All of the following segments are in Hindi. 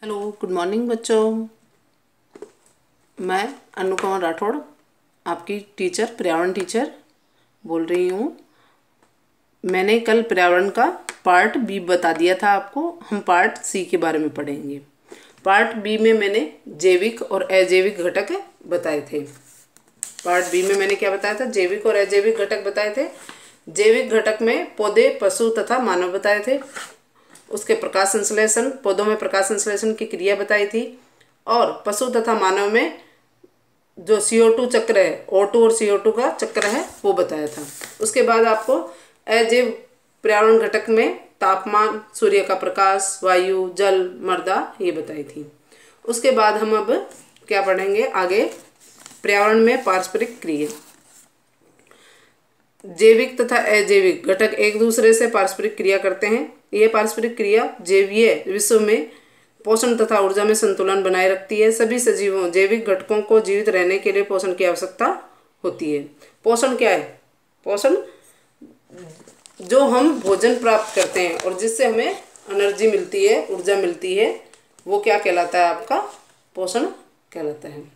हेलो, गुड मॉर्निंग बच्चों। मैं अनुपमा राठौड़, आपकी टीचर, पर्यावरण टीचर बोल रही हूँ। मैंने कल पर्यावरण का पार्ट बी बता दिया था आपको। हम पार्ट सी के बारे में पढ़ेंगे। पार्ट बी में मैंने जैविक और अजैविक घटक बताए थे। पार्ट बी में मैंने क्या बताया था? जैविक और अजैविक घटक बताए थे। जैविक घटक में पौधे, पशु तथा मानव बताए थे। उसके प्रकाश संश्लेषण, पौधों में प्रकाश संश्लेषण की क्रिया बताई थी। और पशु तथा मानव में जो CO2 चक्र है, O2 और CO2 का चक्र है, वो बताया था। उसके बाद आपको अजैव पर्यावरण घटक में तापमान, सूर्य का प्रकाश, वायु, जल, मृदा, ये बताई थी। उसके बाद हम अब क्या पढ़ेंगे आगे? पर्यावरण में पारस्परिक क्रिया। जैविक तथा अजैविक घटक एक दूसरे से पारस्परिक क्रिया करते हैं। यह पारस्परिक क्रिया जैवीय विश्व में पोषण तथा ऊर्जा में संतुलन बनाए रखती है। सभी सजीवों, जैविक घटकों को जीवित रहने के लिए पोषण की आवश्यकता होती है। पोषण क्या है? पोषण जो हम भोजन प्राप्त करते हैं और जिससे हमें एनर्जी मिलती है, ऊर्जा मिलती है, वो क्या कहलाता है? आपका पोषण कहलाता है।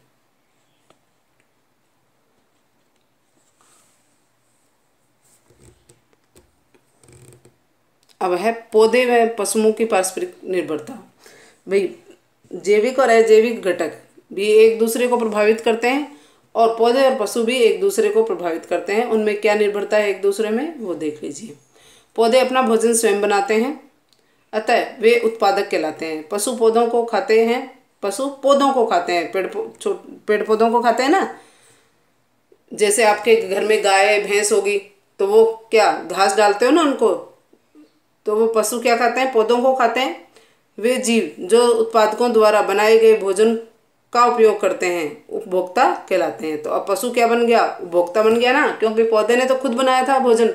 अब है पौधे व पशुओं की पारस्परिक निर्भरता। भाई, जैविक और अजैविक घटक भी एक दूसरे को प्रभावित करते हैं और पौधे और पशु भी एक दूसरे को प्रभावित करते हैं। उनमें क्या निर्भरता है एक दूसरे में, वो देख लीजिए। पौधे अपना भोजन स्वयं बनाते हैं, अतः वे उत्पादक कहलाते हैं। पशु पौधों को खाते हैं, पशु पौधों को खाते हैं, पेड़ पौधों को खाते हैं ना। जैसे आपके घर में गाय भैंस होगी तो वो क्या घास डालते हो ना उनको, तो वो पशु क्या खाते हैं? पौधों को खाते हैं। वे जीव जो उत्पादकों द्वारा बनाए गए भोजन का उपयोग करते हैं उपभोक्ता कहलाते हैं। तो अब पशु क्या बन गया? उपभोक्ता बन गया ना, क्योंकि पौधे ने तो खुद बनाया था भोजन।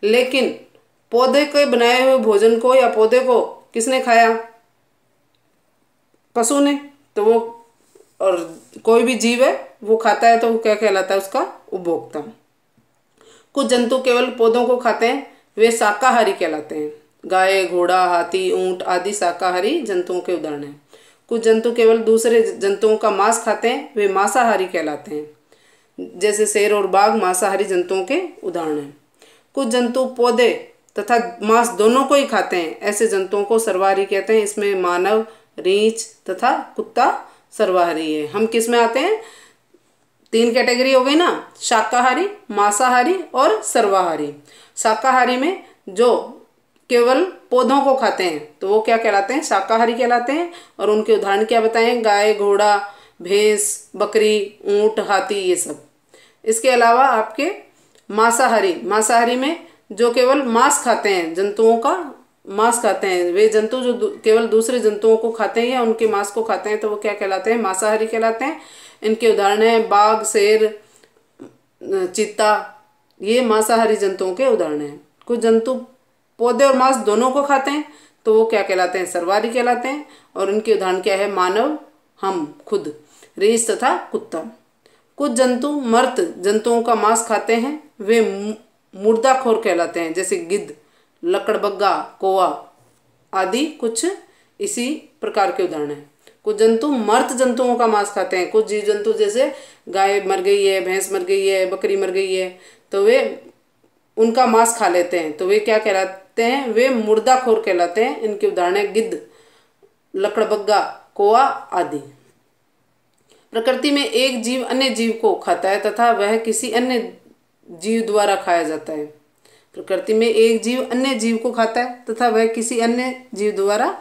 लेकिन पौधे के बनाए हुए भोजन को या पौधे को किसने खाया? पशु ने। तो वो, और कोई भी जीव है वो खाता है तो वो क्या कहलाता है? उसका उपभोक्ता। कुछ जंतु केवल पौधों को खाते हैं, वे शाकाहारी कहलाते हैं। गाय, घोड़ा, हाथी, ऊंट आदि शाकाहारी जंतुओं के उदाहरण हैं। कुछ जंतु केवल दूसरे जंतुओं का मांस खाते हैं, वे मांसाहारी कहलाते हैं। जैसे शेर और बाघ मांसाहारी जंतुओं के उदाहरण हैं। कुछ जंतु पौधे तथा मांस दोनों को ही खाते हैं, ऐसे जंतुओं को सर्वाहारी कहते हैं। इसमें मानव, रीछ तथा कुत्ता सर्वाहारी है। हम किस में आते हैं? 3 कैटेगरी हो गई ना, शाकाहारी, मांसाहारी और सर्वाहारी। शाकाहारी में जो केवल पौधों को खाते हैं तो वो क्या कहलाते हैं? शाकाहारी कहलाते हैं। और उनके उदाहरण क्या बताएं? गाय, घोड़ा, भैंस, बकरी, ऊंट, हाथी, ये सब। इसके अलावा आपके मांसाहारी में जो केवल मांस खाते हैं, जंतुओं का मांस खाते हैं, वे जंतु जो केवल दूसरे जंतुओं को खाते हैं या उनके मांस को खाते हैं, तो वो क्या कहलाते हैं? मांसाहारी कहलाते हैं। इनके उदाहरण हैं बाघ, शेर, चीता, ये मांसाहारी जंतुओं के उदाहरण हैं। कुछ जंतु पौधे और मांस दोनों को खाते हैं तो वो क्या कहलाते हैं? सर्वाहारी कहलाते हैं। और इनके उदाहरण क्या है? मानव, हम खुद, रीछ तथा कुत्ता। कुछ जंतु मृत जंतुओं का मांस खाते हैं, वे मुर्दाखोर कहलाते हैं। जैसे गिद्ध, लकड़बग्गा, कौवा आदि कुछ इसी प्रकार के उदाहरण हैं। कुछ जंतु मृत जंतुओं का मांस खाते हैं। कुछ जीव जंतु जैसे गाय मर गई है, भैंस मर गई है, बकरी मर गई है, तो वे उनका मांस खा लेते हैं, तो वे क्या कहलाते हैं? वे मुर्दाखोर कहलाते हैं। इनके उदाहरण हैं गिद्ध, लकड़बग्गा, कौवा आदि। प्रकृति में एक जीव अन्य जीव को खाता है तथा वह किसी अन्य जीव द्वारा खाया जाता है। प्रकृति में एक जीव अन्य जीव को खाता है तथा वह किसी अन्य जीव द्वारा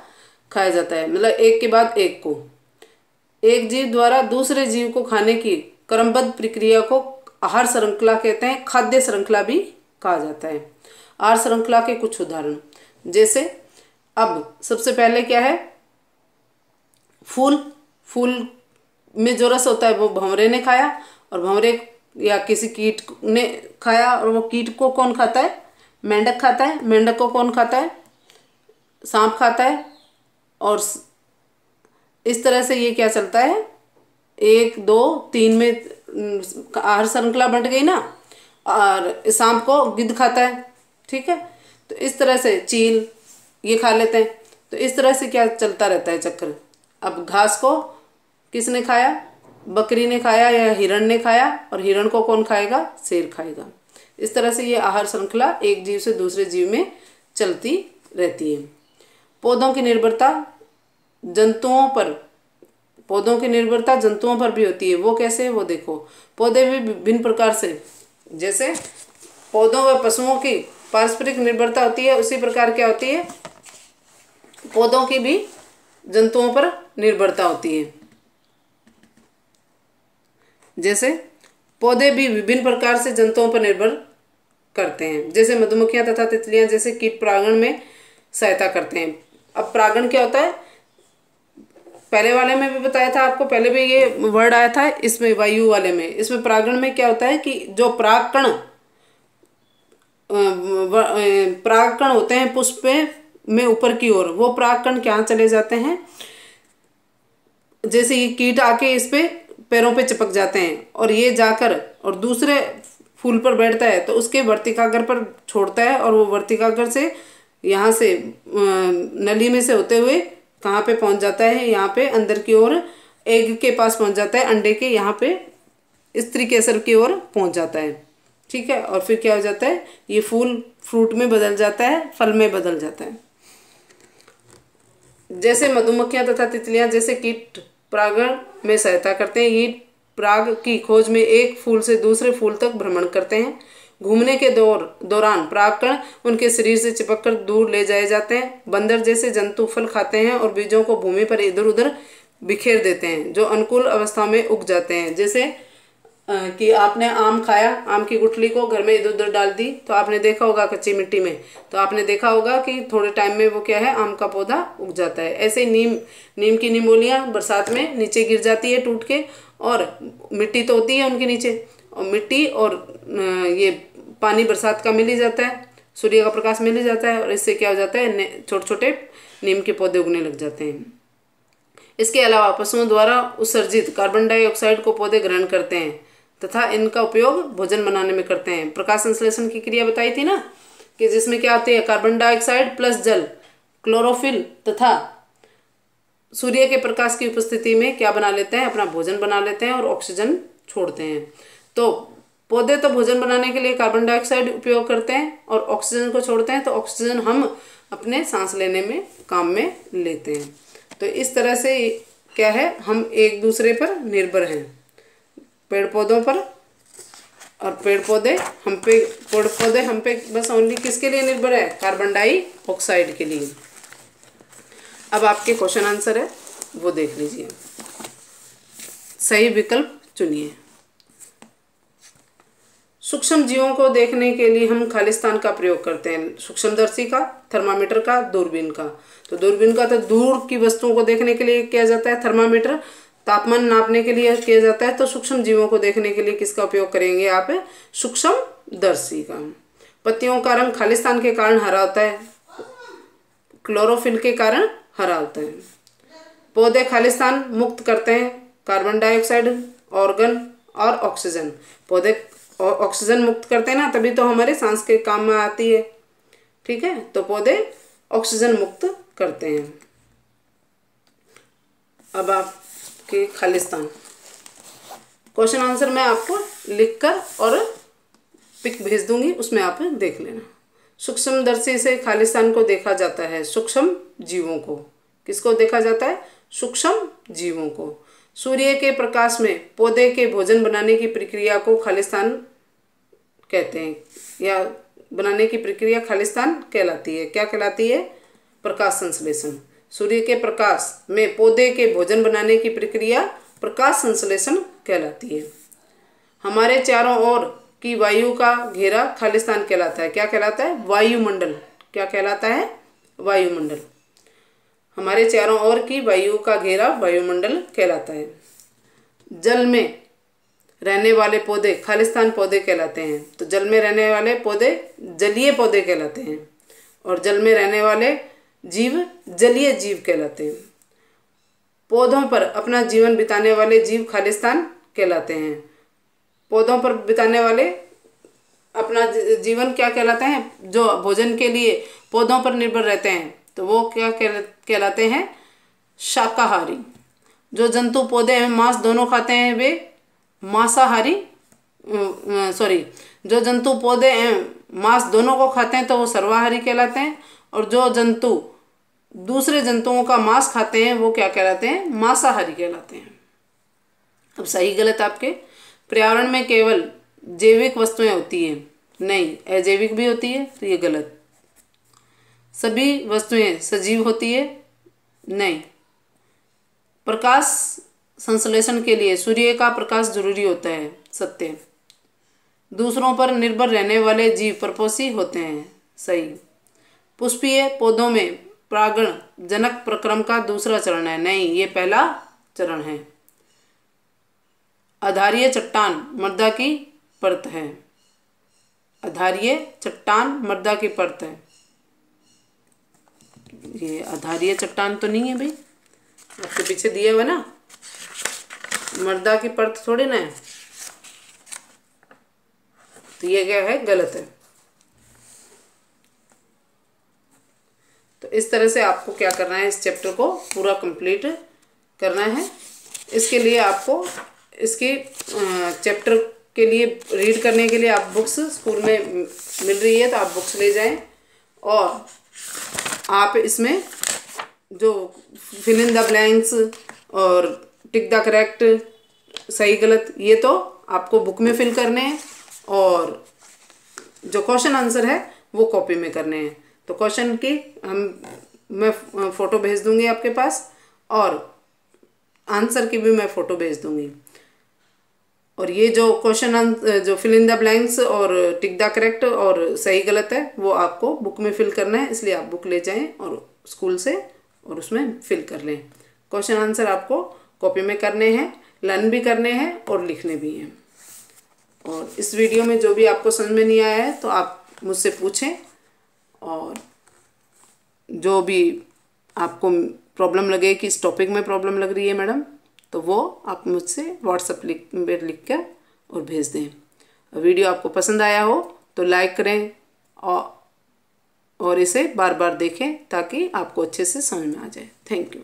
खाया जाता है। मतलब एक के बाद एक को, एक जीव द्वारा दूसरे जीव को खाने की क्रमबद्ध प्रक्रिया को आहार श्रृंखला कहते हैं। खाद्य श्रृंखला भी कहा जाता है। आहार श्रृंखला के कुछ उदाहरण, जैसे अब सबसे पहले क्या है? फूल में जो रस होता है वो भंवरे ने खाया, और भंवरे या किसी कीट ने खाया, और वो कीट को कौन खाता है? मेंढक खाता है। मेंढक को कौन खाता है? सांप खाता है। और इस तरह से ये क्या चलता है? 1, 2, 3 में आहार श्रृंखला बंट गई ना। और सांप को गिद्ध खाता है, ठीक है। तो इस तरह से चील ये खा लेते हैं। तो इस तरह से क्या चलता रहता है चक्र। अब घास को किसने खाया, बकरी ने खाया या हिरण ने खाया, और हिरण को कौन खाएगा, शेर खाएगा। इस तरह से ये आहार श्रृंखला एक जीव से दूसरे जीव में चलती रहती है। पौधों की निर्भरता जंतुओं पर, पौधों की निर्भरता जंतुओं पर भी होती है। वो कैसे, वो देखो। पौधे भी विभिन्न प्रकार से, जैसे पौधों व पशुओं की पारस्परिक निर्भरता होती है, उसी प्रकार क्या होती है, पौधों की भी जंतुओं पर निर्भरता होती है। जैसे पौधे भी विभिन्न प्रकार से जंतुओं पर निर्भर करते हैं, जैसे मधुमक्खियां तथा तितलियां जैसे कीट परागण में सहायता करते हैं। अब परागण क्या होता है, पहले वाले में भी बताया था आपको, पहले भी ये वर्ड आया था, इसमें वायु वाले में। इसमें परागण में क्या होता है कि जो परागकण होते हैं पुष्प में ऊपर की ओर, वो परागकण क्या चले जाते हैं, जैसे ये कीट आके इस पे पैरों पे चिपक जाते हैं और ये जाकर और दूसरे फूल पर बैठता है तो उसके वर्तिकाग्र पर छोड़ता है, और वो वर्तिकाग्र से यहाँ से नली में से होते हुए कहाँ पे पहुँच जाता है, यहाँ पे अंदर की ओर एग के पास पहुँच जाता है, अंडे के यहाँ पे स्त्री केसर की ओर पहुँच जाता है। ठीक है, और फिर क्या हो जाता है, ये फूल फ्रूट में बदल जाता है, फल में बदल जाता है। जैसे मधुमक्खियां तथा तितलियां जैसे कीट परागण में सहायता करते हैं, ये पराग की खोज में एक फूल से दूसरे फूल तक भ्रमण करते हैं। घूमने के दौरान परागकण उनके शरीर से चिपककर दूर ले जाए जाते हैं। बंदर जैसे जंतु फल खाते हैं और बीजों को भूमि पर इधर उधर बिखेर देते हैं, जो अनुकूल अवस्था में उग जाते हैं। जैसे कि आपने आम खाया, आम की गुठली को घर में इधर उधर डाल दी, तो आपने देखा होगा कच्ची मिट्टी में, तो आपने देखा होगा कि थोड़े टाइम में वो क्या है, आम का पौधा उग जाता है। ऐसे नीम की निमोलियाँ बरसात में नीचे गिर जाती है टूट के, और मिट्टी तो होती है उनके नीचे, और मिट्टी और ये पानी बरसात का मिल ही जाता है, सूर्य का प्रकाश मिल ही जाता है, और इससे क्या हो जाता है, छोटे छोटे नीम के पौधे उगने लग जाते हैं। इसके अलावा पशुओं द्वारा उत्सर्जित कार्बन डाइऑक्साइड को पौधे ग्रहण करते हैं तथा इनका उपयोग भोजन बनाने में करते हैं। प्रकाश संश्लेषण की क्रिया बताई थी ना, कि जिसमें क्या होती है, कार्बन डाइऑक्साइड प्लस जल, क्लोरोफिल तथा सूर्य के प्रकाश की उपस्थिति में क्या बना लेते हैं, अपना भोजन बना लेते हैं और ऑक्सीजन छोड़ते हैं। तो पौधे तो भोजन बनाने के लिए कार्बन डाइऑक्साइड उपयोग करते हैं और ऑक्सीजन को छोड़ते हैं, तो ऑक्सीजन हम अपने सांस लेने में काम में लेते हैं। तो इस तरह से क्या है, हम एक दूसरे पर निर्भर हैं, पेड़ पौधों पर, और पेड़ पौधे हम पे बस ओनली किसके लिए निर्भर है, कार्बन डाइऑक्साइड के लिए। अब आपके क्वेश्चन आंसर है वो देख लीजिए, सही विकल्प चुनिए। सूक्ष्म जीवों को देखने के लिए हम खालिस्तान का प्रयोग करते हैं, सूक्ष्मदर्शी का, थर्मामीटर का, दूरबीन का। तो दूरबीन का तो दूर की वस्तुओं को देखने के लिए किया जाता है, थर्मामीटर तापमान नापने के लिए किया जाता है। तो सूक्ष्म जीवों को देखने के लिए किसका उपयोग करेंगे आप, सूक्ष्मदर्शी का। पत्तियों का रंग खालिस्तान के कारण हरा होता है, क्लोरोफिल के कारण हरा होता है। पौधे खालिस्तान मुक्त करते हैं कार्बन डाइऑक्साइड, ऑर्गन और ऑक्सीजन। पौधे ऑक्सीजन मुक्त करते हैं ना, तभी तो हमारे सांस के काम में आती है। ठीक है, तो पौधे ऑक्सीजन मुक्त करते हैं। अब आपके खालिस्तान क्वेश्चन आंसर मैं आपको लिखकर और पिक भेज दूंगी, उसमें आप देख लेना। सूक्ष्मदर्शी से खालिस्तान को देखा जाता है, सूक्ष्म जीवों को। किसको देखा जाता है, सूक्ष्म जीवों को। सूर्य के प्रकाश में पौधे के भोजन बनाने की प्रक्रिया को खालिस्तान कहते हैं, या बनाने की प्रक्रिया खालिस्तान कहलाती है। क्या कहलाती है, प्रकाश संश्लेषण। सूर्य के प्रकाश में पौधे के भोजन बनाने की प्रक्रिया प्रकाश संश्लेषण कहलाती है। हमारे चारों ओर की वायु का घेरा खालिस्तान कहलाता है। क्या कहलाता है, वायुमंडल। क्या कहलाता है, वायुमंडल। हमारे चारों ओर की वायु का घेरा वायुमंडल कहलाता है। जल में रहने वाले पौधे खालिस्तान पौधे कहलाते हैं। तो जल में रहने वाले पौधे जलीय पौधे कहलाते हैं, और जल में रहने वाले जीव जलीय जीव कहलाते हैं। पौधों पर अपना जीवन बिताने वाले जीव खालिस्तान कहलाते हैं। पौधों पर बिताने वाले अपना जीवन क्या कहलाते हैं, जो भोजन के लिए पौधों पर निर्भर रहते हैं, तो वो क्या कहलाते हैं, शाकाहारी। जो जंतु पौधे एवं मांस दोनों खाते हैं वे मांसाहारी, जो जंतु पौधे एवं मांस दोनों को खाते हैं तो वो सर्वाहारी कहलाते हैं। और जो जंतु दूसरे जंतुओं का मांस खाते हैं वो क्या कहलाते हैं? मांसाहारी कहलाते हैं। अब सही गलत आपके, पर्यावरण में केवल जैविक वस्तुएं होती हैं, नहीं, अजैविक भी होती है, तो ये गलत। सभी वस्तुएं सजीव होती है, नहीं। प्रकाश संश्लेषण के लिए सूर्य का प्रकाश जरूरी होता है, सत्य। दूसरों पर निर्भर रहने वाले जीव परपोषी होते हैं, सही। पुष्पीय पौधों में परागण जनक प्रक्रम का दूसरा चरण है, नहीं, ये पहला चरण है। आधारीय चट्टान मृदा की परत है, आधारीय चट्टान मृदा की परत है। ये आधारीय चट्टान तो नहीं है भाई, आपके पीछे दिया हुआ ना, मृदा की परत थोड़ी ना है, तो ये क्या है? गलत है। तो इस तरह से आपको क्या करना है, इस चैप्टर को पूरा कंप्लीट करना है। इसके लिए आपको इसकी चैप्टर के लिए रीड करने के लिए आप बुक्स स्कूल में मिल रही है तो आप बुक्स ले जाएं, और आप इसमें जो फिल इन द ब्लैंक्स और टिक द करेक्ट, सही गलत, ये तो आपको बुक में फिल करने हैं, और जो क्वेश्चन आंसर है वो कॉपी में करने हैं। तो क्वेश्चन की मैं फ़ोटो भेज दूंगी आपके पास, और आंसर की भी मैं फ़ोटो भेज दूंगी। और ये जो क्वेश्चन जो फिल इन द ब्लैंक्स और टिक द करेक्ट और सही गलत है वो आपको बुक में फिल करना है, इसलिए आप बुक ले जाएं और स्कूल से और उसमें फिल कर लें। क्वेश्चन आंसर आपको कॉपी में करने हैं, लर्न भी करने हैं और लिखने भी हैं। और इस वीडियो में जो भी आपको समझ में नहीं आया है तो आप मुझसे पूछें, और जो भी आपको प्रॉब्लम लगे कि इस टॉपिक में प्रॉब्लम लग रही है मैडम, तो वो आप मुझसे व्हाट्सएप पे लिख कर और भेज दें। वीडियो आपको पसंद आया हो तो लाइक करें और इसे बार बार देखें ताकि आपको अच्छे से समझ में आ जाए। Thank you.